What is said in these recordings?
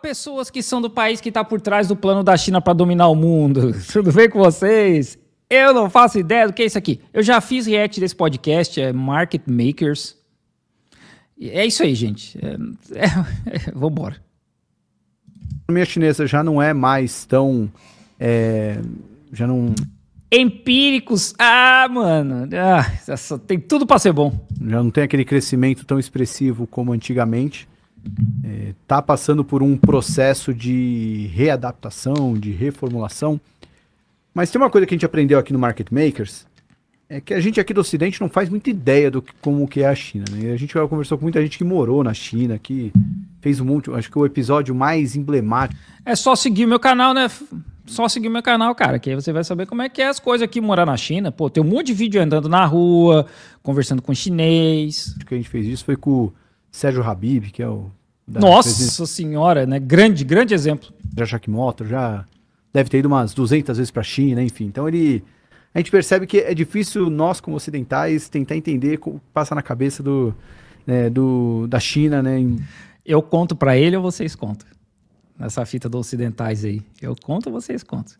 Pessoas que são do país que está por trás do plano da China para dominar o mundo. Tudo bem com vocês? Eu não faço ideia do que é isso aqui. Eu já fiz react desse podcast, é Market Makers. É isso aí, gente. Vambora. A economia chinesa já não é mais tão... já não... Empíricos. Mano. Tem tudo para ser bom. Já não tem aquele crescimento tão expressivo como antigamente. Tá passando por um processo de readaptação, de reformulação. Mas tem uma coisa que a gente aprendeu aqui no Market Makers, é que a gente aqui do Ocidente não faz muita ideia como que é a China, né? A gente conversou com muita gente que morou na China, que fez um monte, acho que o episódio mais emblemático. É só seguir o meu canal, né? Só seguir o meu canal, cara, que aí você vai saber como é que é as coisas aqui, morar na China. Pô, tem um monte de vídeo andando na rua, conversando com chinês. Acho que a gente fez isso foi com o Sérgio Habib, que é o... Nossa senhora, né? Grande exemplo. Já Shakimoto, já deve ter ido umas 200 vezes para a China, enfim. Então a gente percebe que é difícil nós, como ocidentais, tentar entender o que passa na cabeça da China, né? Eu conto para ele ou vocês contam? Nessa fita dos ocidentais aí. Eu conto ou vocês contam?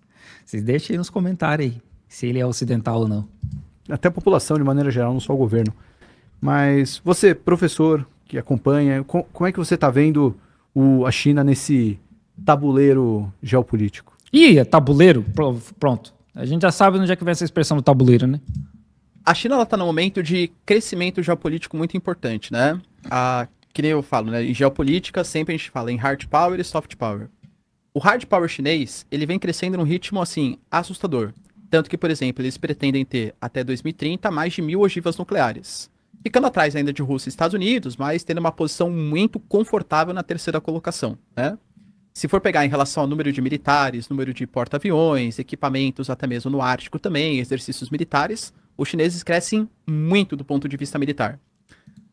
Vocês deixem aí nos comentários aí, se ele é ocidental ou não. Até a população, de maneira geral, não só o governo. Mas você, professor, que acompanha, como é que você está vendo a China nesse tabuleiro geopolítico? É tabuleiro? Pronto. A gente já sabe onde é que vem essa expressão do tabuleiro, né? A China está num momento de crescimento geopolítico muito importante, né? Que nem eu falo, né? Em geopolítica, sempre a gente fala em hard power e soft power. O hard power chinês, ele vem crescendo num ritmo, assim, assustador. Tanto que, por exemplo, eles pretendem ter, até 2030, mais de 1.000 ogivas nucleares. Ficando atrás ainda de Rússia e Estados Unidos, mas tendo uma posição muito confortável na terceira colocação, né? Se for pegar em relação ao número de militares, número de porta-aviões, equipamentos até mesmo no Ártico também, exercícios militares, os chineses crescem muito do ponto de vista militar.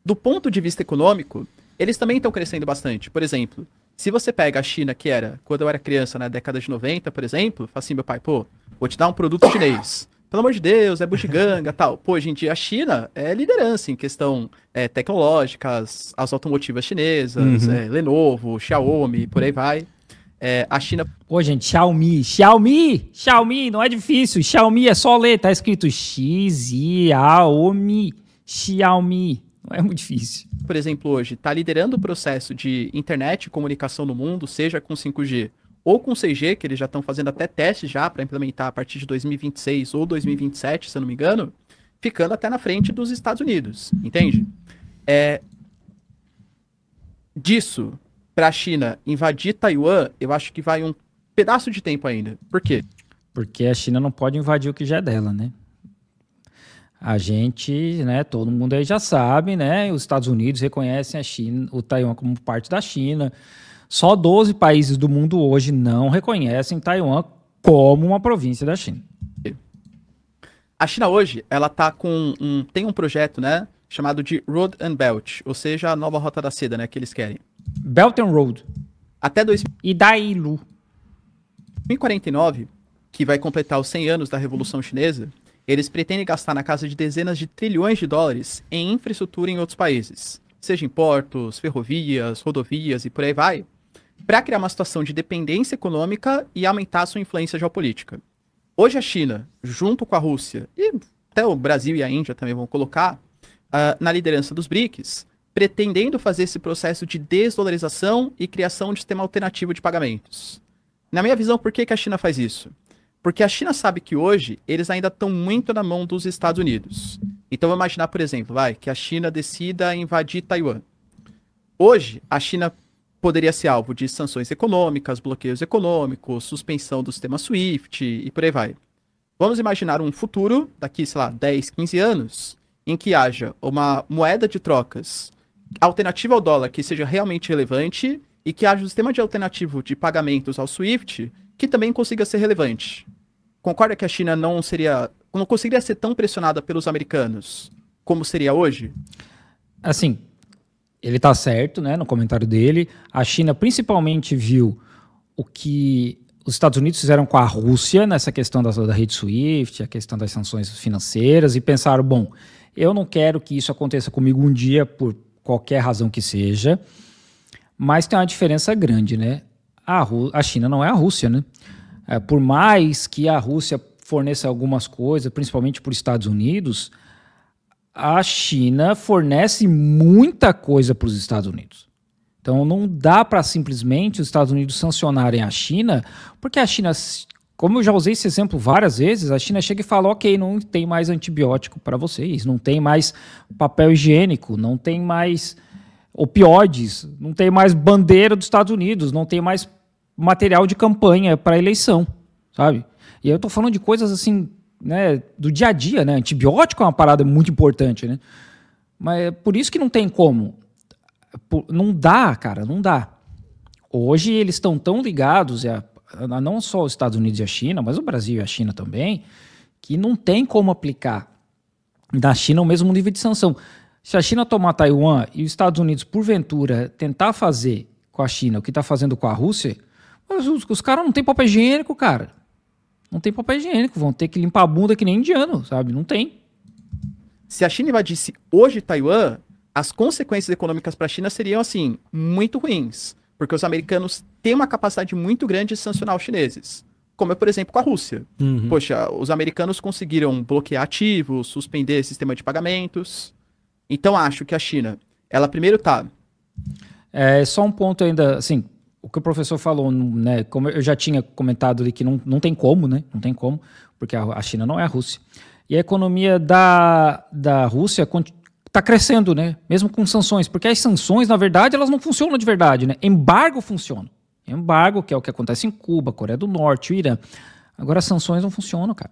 Do ponto de vista econômico, eles também estão crescendo bastante. Por exemplo, se você pega a China, que era, quando eu era criança, na década de 90, por exemplo, fala assim, meu pai, vou te dar um produto chinês. Pelo amor de Deus, é bugiganga e tal. Hoje em dia a China é liderança em questão tecnológica, as automotivas chinesas, Lenovo, Xiaomi, por aí vai. A China... Pô, gente, Xiaomi, não é difícil. Xiaomi é só ler, tá escrito Xiaomi. Não é muito difícil. Por exemplo, hoje, está liderando o processo de internet e comunicação no mundo, seja com 5G ou com 6G, que eles já estão fazendo até testes já para implementar a partir de 2026 ou 2027, se eu não me engano, ficando até na frente dos Estados Unidos, entende? Disso para a China invadir Taiwan, eu acho que vai um pedaço de tempo ainda. Por quê? Porque a China não pode invadir o que já é dela, né? A gente, né, todo mundo aí já sabe, né? Os Estados Unidos reconhecem a China, o Taiwan como parte da China. Só 12 países do mundo hoje não reconhecem Taiwan como uma província da China. A China hoje, ela tá tem um projeto, né, chamado de Road and Belt, ou seja, a nova rota da seda, né, que eles querem. Belt and Road. Até E Dailu. 2049, que vai completar os 100 anos da Revolução Chinesa, eles pretendem gastar na casa de dezenas de trilhões de dólares em infraestrutura em outros países, seja em portos, ferrovias, rodovias e por aí vai, para criar uma situação de dependência econômica e aumentar sua influência geopolítica. Hoje a China, junto com a Rússia, e até o Brasil e a Índia também vão colocar, na liderança dos BRICS, pretendendo fazer esse processo de desdolarização e criação de sistema alternativo de pagamentos. Na minha visão, por que a China faz isso? Porque a China sabe que hoje eles ainda estão muito na mão dos Estados Unidos. Então vamos imaginar, por exemplo, que a China decida invadir Taiwan. Hoje, a China poderia ser alvo de sanções econômicas, bloqueios econômicos, suspensão do sistema SWIFT e por aí vai. Vamos imaginar um futuro, daqui, 10, 15 anos, em que haja uma moeda de trocas alternativa ao dólar que seja realmente relevante e que haja um sistema de alternativo de pagamentos ao SWIFT que também consiga ser relevante. Concorda que a China não conseguiria ser tão pressionada pelos americanos como seria hoje? Assim, ele tá certo, né, no comentário dele. A China principalmente viu o que os Estados Unidos fizeram com a Rússia nessa questão da rede SWIFT, a questão das sanções financeiras, e pensaram, bom, eu não quero que isso aconteça comigo um dia por qualquer razão que seja, Mas tem uma diferença grande, né? A China não é a Rússia, né? Por mais que a Rússia forneça algumas coisas, principalmente para os Estados Unidos, a China fornece muita coisa para os Estados Unidos. Então não dá para simplesmente os Estados Unidos sancionarem a China, porque a China, como eu já usei esse exemplo várias vezes, a China chega e fala, ok, não tem mais antibiótico para vocês, não tem mais papel higiênico, não tem mais opioides, não tem mais bandeira dos Estados Unidos, não tem mais material de campanha para eleição, sabe? E aí eu tô falando de coisas assim, né, do dia a dia, né? Antibiótico é uma parada muito importante, né? Mas é por isso que não tem como. Não dá, cara, não dá. Hoje eles estão tão ligados a não só os Estados Unidos e a China, mas o Brasil e a China também, que não tem como aplicar da China o mesmo nível de sanção. Se a China tomar Taiwan e os Estados Unidos, porventura, tentar fazer com a China o que está fazendo com a Rússia, os caras não têm papel higiênico, cara. Não tem papel higiênico, vão ter que limpar a bunda que nem indiano, sabe? Não tem. Se a China invadisse hoje Taiwan, as consequências econômicas para a China seriam, assim, muito ruins. Porque os americanos têm uma capacidade muito grande de sancionar os chineses. Como é, por exemplo, com a Rússia. Uhum. Poxa, os americanos conseguiram bloquear ativos, suspender sistema de pagamentos. Então, acho que a China, ela primeiro tá... Só um ponto ainda, assim, o que o professor falou, né, como eu já tinha comentado ali que não tem como, né, não tem como, porque a China não é a Rússia. E a economia da Rússia está crescendo, né, mesmo com sanções, porque as sanções, na verdade, elas não funcionam de verdade, né, embargo funciona. Embargo, que é o que acontece em Cuba, Coreia do Norte, o Irã. Agora, as sanções não funcionam, cara.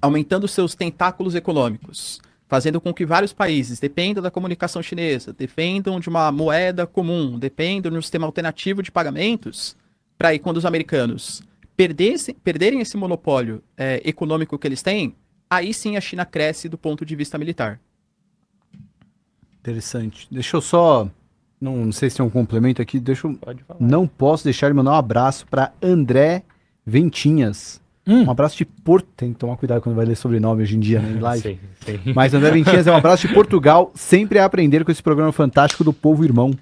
Aumentando seus tentáculos econômicos, fazendo com que vários países dependam da comunicação chinesa, dependam de uma moeda comum, dependam de um sistema alternativo de pagamentos, para aí quando os americanos perderem esse monopólio econômico que eles têm, aí sim a China cresce do ponto de vista militar. Interessante. Deixa eu só... Não sei se tem um complemento aqui. Pode falar. Não posso deixar de mandar um abraço para André Ventinhas. Um abraço de Porto. Tem que tomar cuidado quando vai ler sobrenome hoje em dia, né, em live. Sim. Mas André Ventinhas é um abraço de Portugal. Sempre a aprender com esse programa fantástico do povo irmão.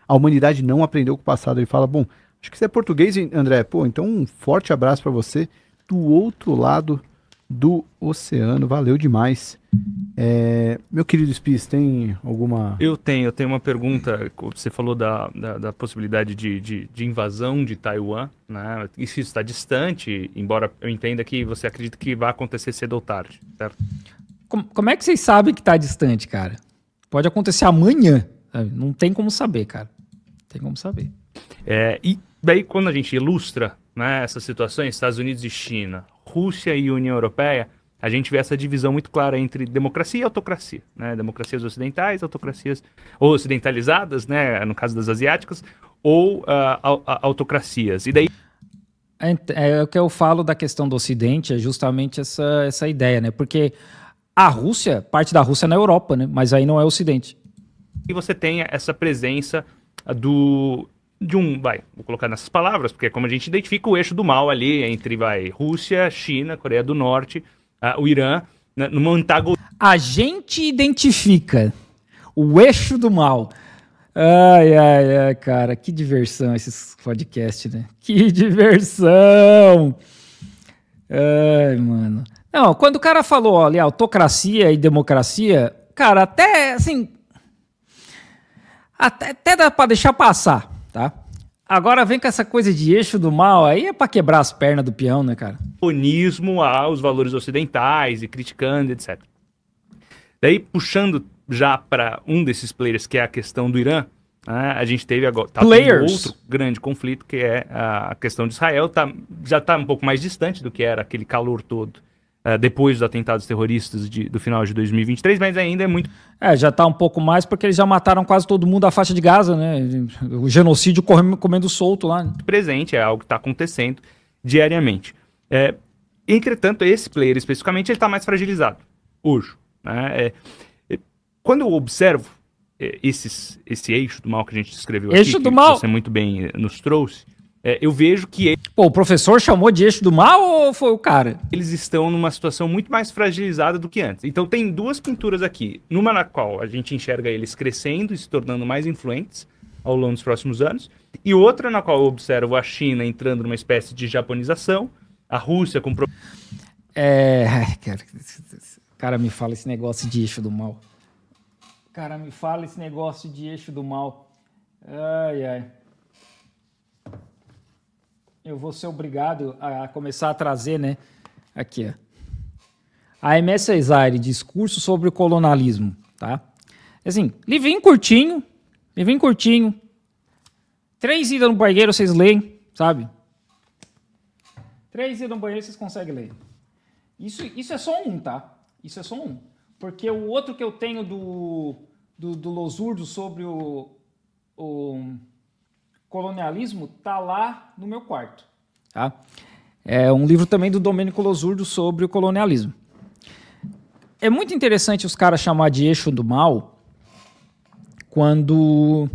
A humanidade não aprendeu com o passado. Ele fala, bom, acho que você é português, André. Pô, então um forte abraço para você do outro lado do oceano. Valeu demais. Meu querido Spies, tem alguma... Eu tenho uma pergunta. Você falou da possibilidade de invasão de Taiwan, né? Isso está distante, embora eu entenda que você acredita que vai acontecer cedo ou tarde, certo? Como é que vocês sabem que está distante, cara? Pode acontecer amanhã, sabe? Não tem como saber, cara. Não tem como saber. E daí, quando a gente ilustra, né, essas situações, Estados Unidos e China, Rússia e União Europeia, a gente vê essa divisão muito clara entre democracia e autocracia, né? Democracias ocidentais, autocracias ou ocidentalizadas, né? No caso das asiáticas, ou autocracias. E daí... É o que eu falo da questão do Ocidente, é justamente essa ideia, né? Porque a Rússia, parte da Rússia é na Europa, né? Mas aí não é o Ocidente. E você tem essa presença vou colocar nessas palavras, porque é como a gente identifica o eixo do mal ali entre, Rússia, China, Coreia do Norte, o Irã, né, numa antagonismo. A gente identifica o eixo do mal. Ai, cara, que diversão esses podcasts, né? Que diversão! Ai, mano. Não, quando o cara falou ali, autocracia e democracia, cara, até assim... Até dá pra deixar passar, tá? Agora vem com essa coisa de eixo do mal, aí é pra quebrar as pernas do peão, né, cara? Antagonismo aos valores ocidentais e criticando, etc. Daí, puxando já para um desses players, que é a questão do Irã, né, a gente teve agora outro grande conflito, que é a questão de Israel, já está um pouco mais distante do que era aquele calor todo depois dos atentados terroristas do final de 2023, mas ainda é muito... já está um pouco mais, porque eles já mataram quase todo mundo da faixa de Gaza, né? O genocídio comendo solto lá. Né? Presente, é algo que está acontecendo diariamente. Entretanto, esse player especificamente, ele está mais fragilizado hoje. Né? Quando eu observo esse eixo do mal que a gente descreveu eixo aqui, do que mal. Você muito bem nos trouxe, eu vejo que... Pô, o professor chamou de eixo do mal ou foi o cara? Eles estão numa situação muito mais fragilizada do que antes. Então tem duas pinturas aqui. Numa na qual a gente enxerga eles crescendo e se tornando mais influentes, ao longo dos próximos anos. E outra na qual eu observo a China entrando numa espécie de japonização, a Rússia com... Cara, me fala esse negócio de eixo do mal. Cara, me fala esse negócio de eixo do mal. Ai, ai. Eu vou ser obrigado a começar a trazer, né? Aqui, ó. A MS Cesaire, discurso sobre o colonialismo, tá? Assim, livrinho curtinho. 3 idas no banheiro vocês leem, sabe? 3 idas no banheiro vocês conseguem ler. Isso é só um, tá? Isso é só um. Porque o outro que eu tenho do Losurdo sobre o colonialismo tá lá no meu quarto, tá? É um livro também do Domênico Losurdo sobre o colonialismo. É muito interessante os caras chamar de eixo do mal quando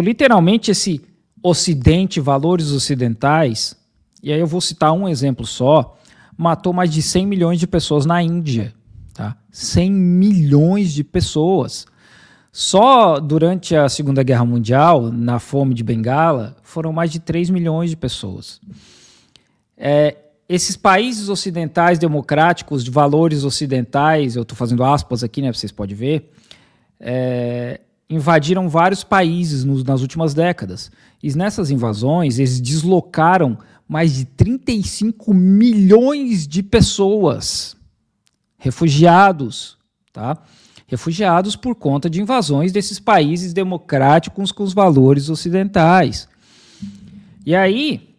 literalmente esse Ocidente, valores ocidentais, e aí eu vou citar um exemplo só, matou mais de 100 milhões de pessoas na Índia. Tá? 100 milhões de pessoas. Só durante a Segunda Guerra Mundial, na fome de Bengala, foram mais de 3 milhões de pessoas. Esses países ocidentais democráticos, de valores ocidentais, eu estou fazendo aspas aqui, né, vocês podem ver, invadiram vários países nas últimas décadas. E nessas invasões, eles deslocaram mais de 35 milhões de pessoas, refugiados, tá? Refugiados por conta de invasões desses países democráticos com os valores ocidentais. E aí,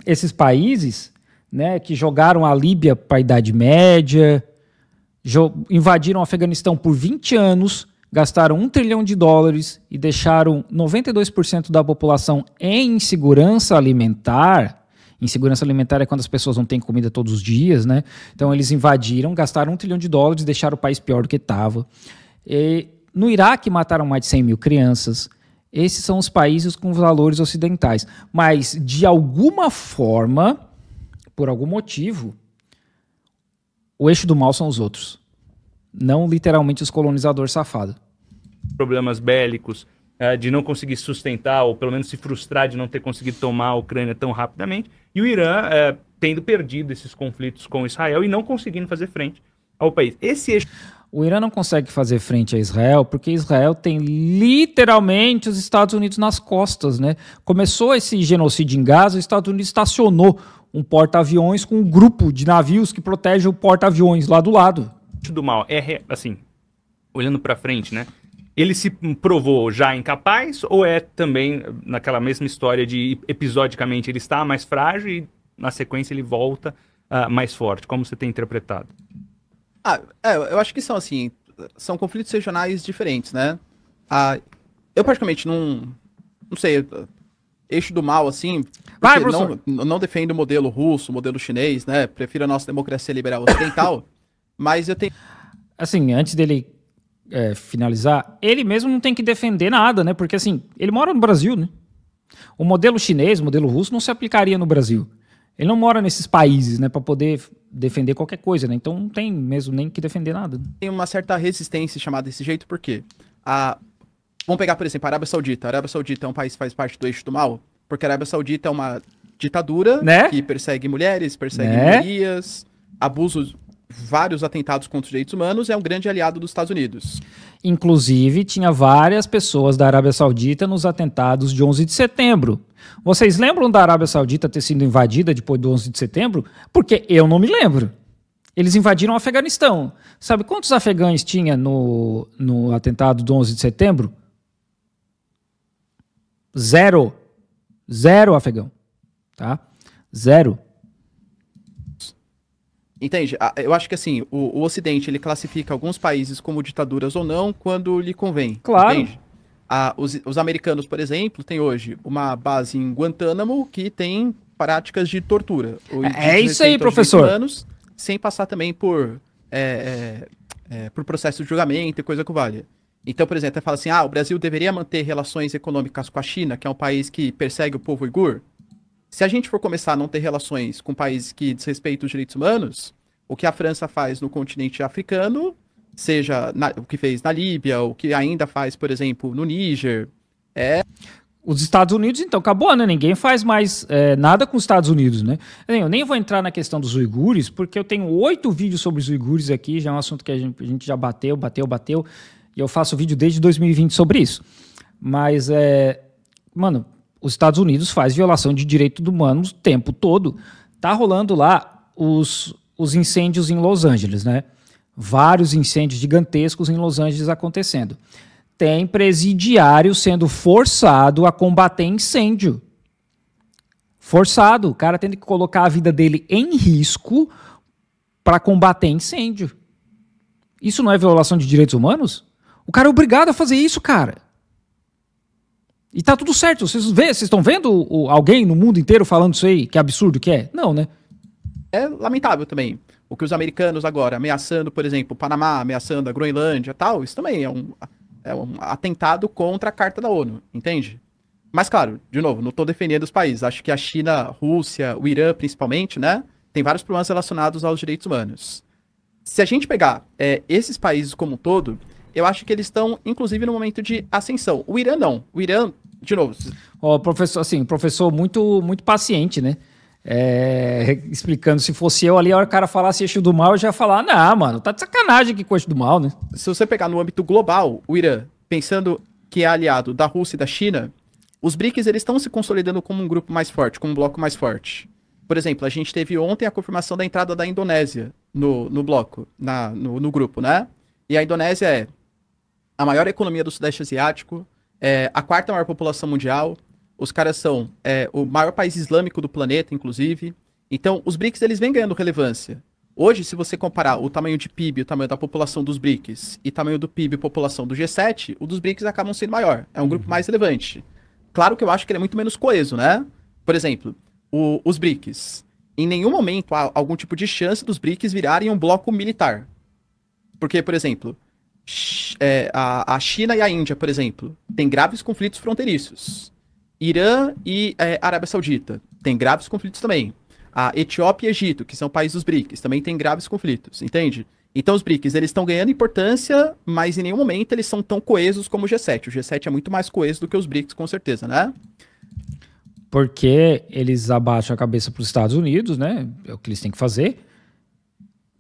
esses países, né, que jogaram a Líbia para a Idade Média, invadiram o Afeganistão por 20 anos, gastaram $1 trilhão e deixaram 92% da população em insegurança alimentar. Insegurança alimentar é quando as pessoas não têm comida todos os dias, né? Então eles invadiram, gastaram $1 trilhão, deixaram o país pior do que estava. No Iraque mataram mais de 100 mil crianças. Esses são os países com valores ocidentais. Mas, de alguma forma, por algum motivo, o eixo do mal são os outros. Não literalmente os colonizadores safados. Problemas bélicos, de não conseguir sustentar, ou pelo menos se frustrar de não ter conseguido tomar a Ucrânia tão rapidamente. E o Irã tendo perdido esses conflitos com Israel e não conseguindo fazer frente ao país. Esse eixo... O Irã não consegue fazer frente a Israel porque Israel tem literalmente os Estados Unidos nas costas, né? Começou esse genocídio em Gaza, os Estados Unidos estacionou um porta-aviões com um grupo de navios que protege o porta-aviões lá do lado. Do mal assim, olhando para frente, né? Ele se provou já incapaz ou é também naquela mesma história de episodicamente ele está mais frágil e na sequência ele volta mais forte? Como você tem interpretado? Eu acho que são conflitos regionais diferentes, né? Eu praticamente não sei, eixo do mal, assim, não defendo o modelo russo, o modelo chinês, né? Prefiro a nossa democracia liberal ocidental, mas eu tenho... Assim, antes dele finalizar, ele mesmo não tem que defender nada, né? Porque, assim, ele mora no Brasil, né? O modelo chinês, o modelo russo não se aplicaria no Brasil. Ele não mora nesses países, né, para poder defender qualquer coisa, né? Então não tem mesmo nem que defender nada. Tem uma certa resistência chamada desse jeito, porque vamos pegar, por exemplo, a Arábia Saudita. A Arábia Saudita é um país que faz parte do eixo do mal, porque a Arábia Saudita é uma ditadura, né, que persegue mulheres, persegue minorias, abusos, vários atentados contra os direitos humanos, é um grande aliado dos Estados Unidos. Inclusive, tinha várias pessoas da Arábia Saudita nos atentados de 11 de setembro. Vocês lembram da Arábia Saudita ter sido invadida depois do 11 de setembro? Porque eu não me lembro. Eles invadiram o Afeganistão. Sabe quantos afegães tinha no atentado do 11 de setembro? 0. 0 afegão. Tá? 0. Entende? Eu acho que assim, o Ocidente ele classifica alguns países como ditaduras ou não quando lhe convém. Claro. Entende? Os americanos, por exemplo, têm hoje uma base em Guantánamo que tem práticas de tortura. É isso aí, professor. Humanos, sem passar também por processo de julgamento e coisa que valha. Então, por exemplo, fala assim, o Brasil deveria manter relações econômicas com a China, que é um país que persegue o povo uigur. Se a gente for começar a não ter relações com países que desrespeitam os direitos humanos, o que a França faz no continente africano seja o que fez na Líbia, o que ainda faz, por exemplo, no Níger. Os Estados Unidos, então, acabou, né? Ninguém faz mais nada com os Estados Unidos, né? Eu nem vou entrar na questão dos uigures, porque eu tenho 8 vídeos sobre os uigures aqui, já é um assunto que a gente já bateu, e eu faço vídeo desde 2020 sobre isso. Mas, mano, os Estados Unidos faz violação de direitos humanos o tempo todo. Tá rolando lá os incêndios em Los Angeles, né? Vários incêndios gigantescos em Los Angeles acontecendo. Tem presidiário sendo forçado a combater incêndio. Forçado. O cara tendo que colocar a vida dele em risco para combater incêndio. Isso não é violação de direitos humanos? O cara é obrigado a fazer isso, cara. E tá tudo certo. Vocês estão vendo alguém no mundo inteiro falando isso aí? Que absurdo que é? Não, né? É lamentável também. O que os americanos agora ameaçando, por exemplo, o Panamá, ameaçando a Groenlândia e tal, isso também é um atentado contra a Carta da ONU, entende? Mas, claro, de novo, não estou defendendo os países. Acho que a China, a Rússia, o Irã, principalmente, né, tem vários problemas relacionados aos direitos humanos. Se a gente pegar esses países como um todo, eu acho que eles estão, inclusive, no momento de ascensão. O Irã não. O Irã, de novo... Professor muito, muito paciente, né? Explicando, se fosse eu ali, a hora que o cara falasse eixo do mal, eu já ia falar, não, mano, tá de sacanagem aqui com o eixo do mal, né? Se você pegar no âmbito global, o Irã, pensando que é aliado da Rússia e da China, os BRICS, eles estão se consolidando como um grupo mais forte, como um bloco mais forte. Por exemplo, a gente teve ontem a confirmação da entrada da Indonésia no bloco, no grupo, né? E a Indonésia é a maior economia do Sudeste Asiático, a 4ª maior população mundial. Os caras são o maior país islâmico do planeta, inclusive. Então, os BRICS, eles vêm ganhando relevância. Hoje, se você comparar o tamanho de PIB, o tamanho da população dos BRICS e tamanho do PIB e população do G7, o dos BRICS acabam sendo maior. É um grupo mais relevante. Claro que eu acho que ele é muito menos coeso, né? Por exemplo, os BRICS. Em nenhum momento há algum tipo de chance dos BRICS virarem um bloco militar. Porque, por exemplo, a China e a Índia, por exemplo, têm graves conflitos fronteiriços. Irã e Arábia Saudita têm graves conflitos também. A Etiópia e Egito, que são países dos BRICS, também têm graves conflitos, entende? Então os BRICS, eles estão ganhando importância, mas em nenhum momento eles são tão coesos como o G7. O G7 é muito mais coeso do que os BRICS, com certeza, né? Porque eles abaixam a cabeça para os Estados Unidos, né? É o que eles têm que fazer.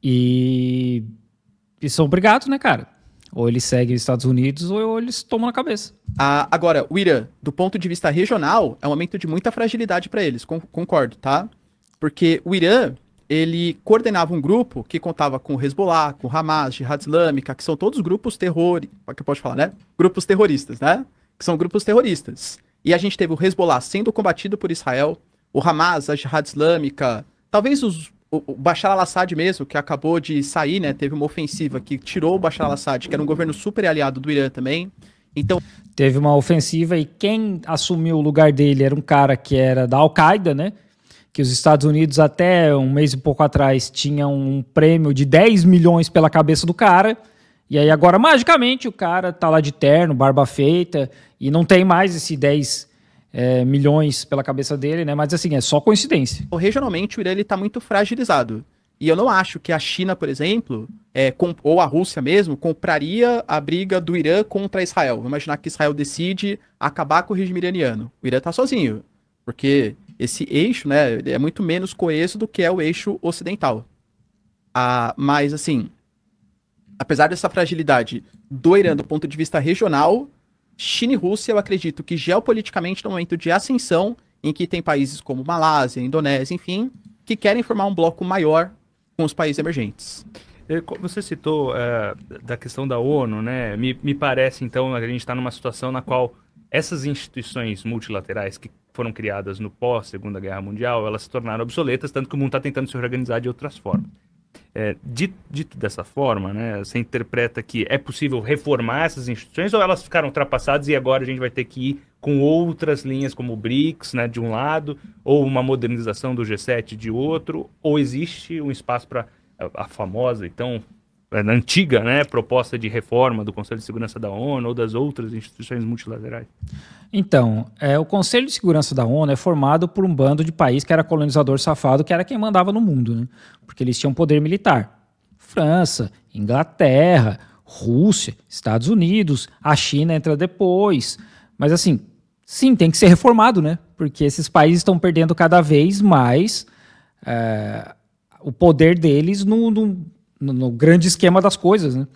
E são obrigados, né, cara? Ou eles seguem os Estados Unidos ou eles tomam na cabeça. Agora, o Irã, do ponto de vista regional, é um momento de muita fragilidade para eles, concordo, tá? Porque o Irã, ele coordenava um grupo que contava com o Hezbollah, com o Hamas, Jihad Islâmica, que são todos grupos que eu posso falar, né? Grupos terroristas, né? Que são grupos terroristas. E a gente teve o Hezbollah sendo combatido por Israel, o Hamas, a Jihad Islâmica, talvez o Bashar al-Assad mesmo, que acabou de sair, né? Teve uma ofensiva que tirou o Bashar al-Assad, que era um governo super aliado do Irã também. Então, teve uma ofensiva e quem assumiu o lugar dele era um cara que era da Al-Qaeda, né? Que os Estados Unidos até um mês e pouco atrás tinham um prêmio de 10 milhões pela cabeça do cara. E aí agora, magicamente, o cara tá lá de terno, barba feita, e não tem mais esse 10 milhões pela cabeça dele, né? Mas assim, é só coincidência. Regionalmente, o Irã está muito fragilizado. E eu não acho que a China, por exemplo, ou a Rússia mesmo, compraria a briga do Irã contra Israel. Vamos imaginar que Israel decide acabar com o regime iraniano. O Irã está sozinho, porque esse eixo, né, é muito menos coeso do que é o eixo ocidental. Mas, assim, apesar dessa fragilidade do Irã do ponto de vista regional, China e Rússia, eu acredito que geopoliticamente, no momento de ascensão, em que tem países como Malásia, Indonésia, enfim, que querem formar um bloco maior com os países emergentes. Você citou da questão da ONU, né? Me parece, então, que a gente está numa situação na qual essas instituições multilaterais que foram criadas no pós-Segunda Guerra Mundial, elas se tornaram obsoletas, tanto que o mundo está tentando se organizar de outras formas. Dito dessa forma, né, você interpreta que é possível reformar essas instituições ou elas ficaram ultrapassadas e agora a gente vai ter que ir com outras linhas como o BRICS, né, de um lado, ou uma modernização do G7 de outro, ou existe um espaço para a famosa, então, antiga, né, proposta de reforma do Conselho de Segurança da ONU ou das outras instituições multilaterais? Então, o Conselho de Segurança da ONU é formado por um bando de país que era colonizador safado, que era quem mandava no mundo, né? Porque eles tinham poder militar. França, Inglaterra, Rússia, Estados Unidos, a China entra depois. Mas assim, sim, tem que ser reformado, né? Porque esses países estão perdendo cada vez mais o poder deles no grande esquema das coisas, né?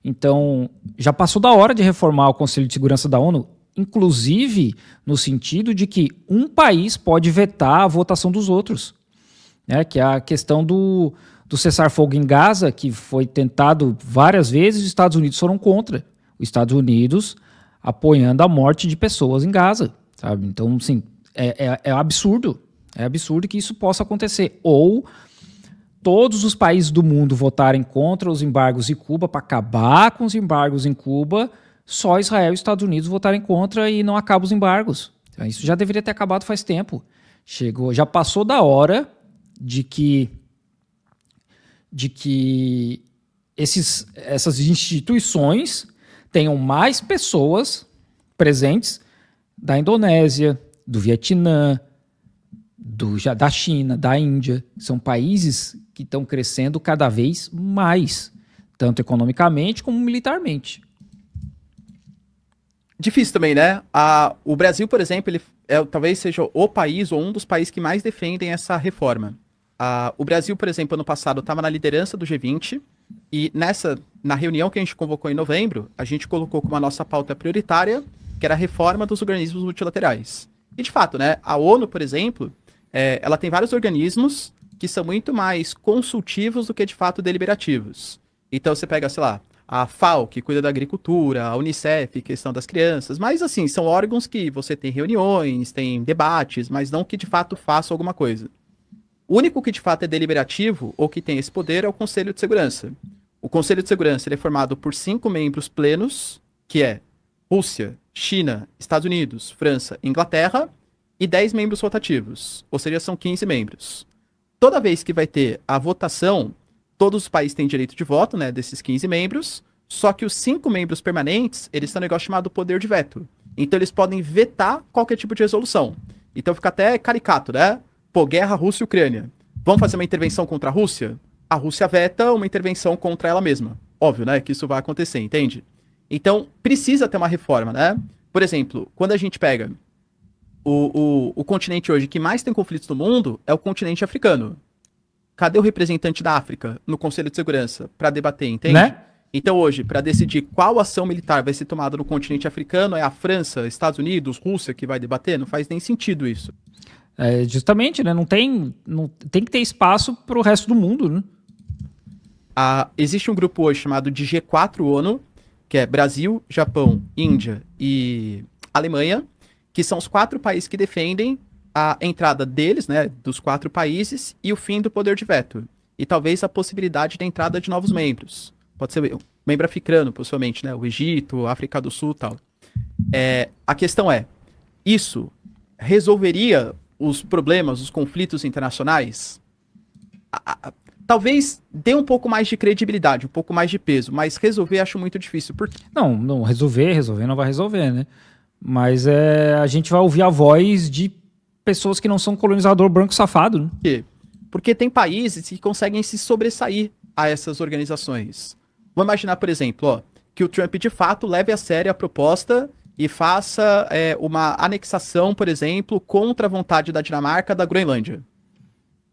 Então, já passou da hora de reformar o Conselho de Segurança da ONU, inclusive no sentido de que um país pode vetar a votação dos outros, né? Que é a questão do cessar-fogo em Gaza, que foi tentado várias vezes, os Estados Unidos foram contra. Os Estados Unidos apoiando a morte de pessoas em Gaza, sabe? Então, assim, é absurdo. É absurdo que isso possa acontecer. Ou todos os países do mundo votarem contra os embargos em Cuba para acabar com os embargos em Cuba, só Israel e os Estados Unidos votarem contra e não acabam os embargos. Então, isso já deveria ter acabado faz tempo. Já passou da hora de que essas instituições tenham mais pessoas presentes da Indonésia, do Vietnã, da China, da Índia. São países que estão crescendo cada vez mais, tanto economicamente como militarmente. Difícil também, né? O Brasil, por exemplo, ele talvez seja o país ou um dos países que mais defendem essa reforma. O Brasil, por exemplo, ano passado estava na liderança do G20 e na reunião que a gente convocou em novembro, a gente colocou como a nossa pauta prioritária, que era a reforma dos organismos multilaterais. E de fato, né, a ONU, por exemplo, ela tem vários organismos que são muito mais consultivos do que de fato deliberativos. Então você pega, sei lá, a FAO, que cuida da agricultura, a Unicef, questão das crianças, mas assim, são órgãos que você tem reuniões, tem debates, mas não que de fato façam alguma coisa. O único que de fato é deliberativo ou que tem esse poder é o Conselho de Segurança. O Conselho de Segurança ele é formado por 5 membros plenos, que é Rússia, China, Estados Unidos, França, Inglaterra, e 10 membros rotativos, ou seja, são 15 membros. Toda vez que vai ter a votação, todos os países têm direito de voto, né, desses 15 membros, só que os 5 membros permanentes, eles têm um negócio chamado poder de veto. Então eles podem vetar qualquer tipo de resolução. Então fica até caricato, né? Pô, guerra Rússia e Ucrânia. Vamos fazer uma intervenção contra a Rússia? A Rússia veta uma intervenção contra ela mesma. Óbvio, né, que isso vai acontecer, entende? Então precisa ter uma reforma, né? Por exemplo, quando a gente pega o continente hoje que mais tem conflitos no mundo é o continente africano. Cadê o representante da África no Conselho de Segurança para debater, entende? Né? Então hoje, para decidir qual ação militar vai ser tomada no continente africano, é a França, Estados Unidos, Rússia que vai debater? Não faz nem sentido isso. Justamente, né? Não tem que ter espaço para o resto do mundo, né? Existe um grupo hoje chamado de G4 ONU, que é Brasil, Japão, Índia e Alemanha, que são os 4 países que defendem a entrada deles, né, dos 4 países, e o fim do poder de veto. E talvez a possibilidade da entrada de novos membros. Pode ser membro africano, possivelmente, né, o Egito, a África do Sul e tal. A questão isso resolveria os problemas, os conflitos internacionais? Talvez dê um pouco mais de credibilidade, um pouco mais de peso, mas resolver acho muito difícil. Não, resolver não vai resolver, né? Mas a gente vai ouvir a voz de pessoas que não são colonizador branco safado, né? Por quê? Porque tem países que conseguem se sobressair a essas organizações. Vamos imaginar, por exemplo, que o Trump de fato leve a sério a proposta e faça uma anexação, por exemplo, contra a vontade da Dinamarca da Groenlândia.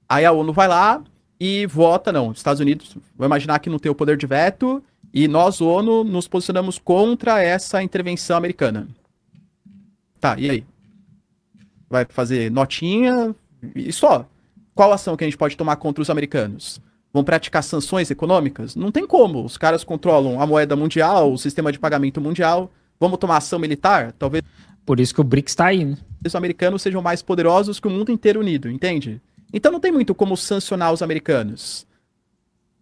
Aí a ONU vai lá e vota, não, os Estados Unidos, vamos imaginar que não tem o poder de veto, e nós, ONU, nos posicionamos contra essa intervenção americana. Tá, e aí? Vai fazer notinha e só? Qual ação que a gente pode tomar contra os americanos? Vão praticar sanções econômicas? Não tem como. Os caras controlam a moeda mundial, o sistema de pagamento mundial. Vamos tomar ação militar? Talvez. Por isso que o BRICS está aí, né? Os americanos sejam mais poderosos que o mundo inteiro unido, entende? Então não tem muito como sancionar os americanos.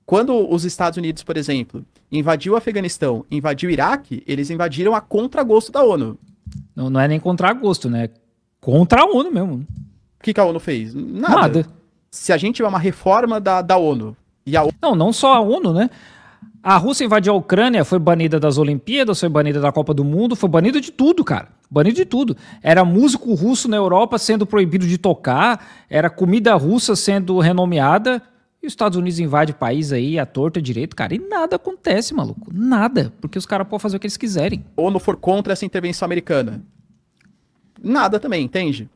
Quando os Estados Unidos, por exemplo, invadiu o Afeganistão, invadiu o Iraque, eles invadiram a contragosto da ONU. Não é nem contra gosto, né? Contra a ONU mesmo. O que a ONU fez? Nada. Se a gente tiver uma reforma da ONU e a ONU... Não só a ONU, né? A Rússia invadiu a Ucrânia, foi banida das Olimpíadas, foi banida da Copa do Mundo, foi banida de tudo, cara. Banido de tudo. Era músico russo na Europa sendo proibido de tocar, era comida russa sendo renomeada, E os Estados Unidos invadem o país aí, à torta direito, cara, e nada acontece, maluco. Nada. Porque os caras podem fazer o que eles quiserem. Ou não for contra essa intervenção americana. Nada também, entende?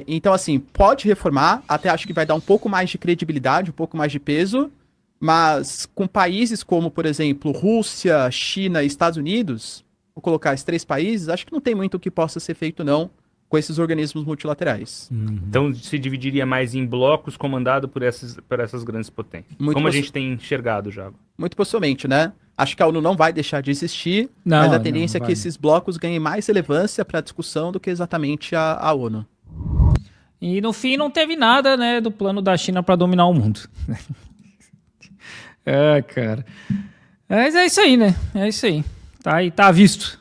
Então, assim, pode reformar, até acho que vai dar um pouco mais de credibilidade, um pouco mais de peso, mas com países como, por exemplo, Rússia, China e Estados Unidos, vou colocar esses 3 países, acho que não tem muito o que possa ser feito, não, com esses organismos multilaterais. Então se dividiria mais em blocos comandado por essas grandes potências. Como a gente tem enxergado já. Muito possivelmente, né? Acho que a ONU não vai deixar de existir, mas a tendência é que esses blocos ganhem mais relevância para a discussão do que exatamente a ONU. E no fim não teve nada, né, do plano da China para dominar o mundo. Cara. Mas é isso aí, né? É isso aí. Tá aí, tá visto.